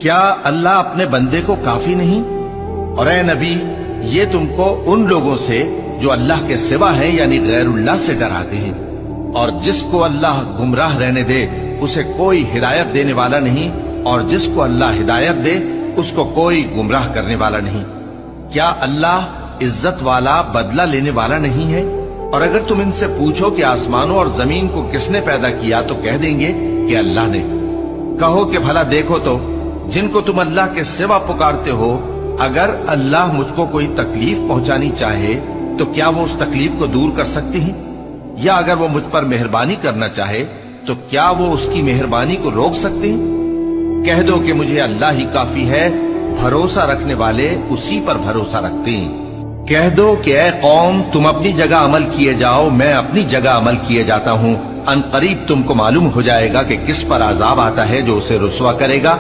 کیا اللہ اپنے بندے کو کافی نہیں؟ اور اے نبی، یہ تم کو ان لوگوں سے جو اللہ کے سوا ہیں یعنی غیر اللہ سے ڈراتے ہیں، اور جس کو اللہ گمراہ رہنے دے اسے کوئی ہدایت دینے والا نہیں، اور جس کو اللہ ہدایت دے اس کو کوئی گمراہ کرنے والا نہیں۔ کیا اللہ عزت والا بدلہ لینے والا نہیں ہے؟ اور اگر تم ان سے پوچھو کہ آسمانوں اور زمین کو کس نے پیدا کیا تو کہہ دیں گے کہ اللہ نے۔ کہو کہ بھلا دیکھو تو جن کو تم اللہ کے سوا پکارتے ہو، اگر اللہ مجھ کو کوئی تکلیف پہنچانی چاہے تو کیا وہ اس تکلیف کو دور کر سکتے ہیں؟ یا اگر وہ مجھ پر مہربانی کرنا چاہے تو کیا وہ اس کی مہربانی کو روک سکتے ہیں؟ کہہ دو کہ مجھے اللہ ہی کافی ہے، بھروسہ رکھنے والے اسی پر بھروسہ رکھتے ہیں۔ کہہ دو کہ اے قوم، تم اپنی جگہ عمل کیے جاؤ، میں اپنی جگہ عمل کیے جاتا ہوں، ان قریب تم کو معلوم ہو جائے گا کہ کس پر عذاب آتا ہے جو اسے رسوا کرے گا۔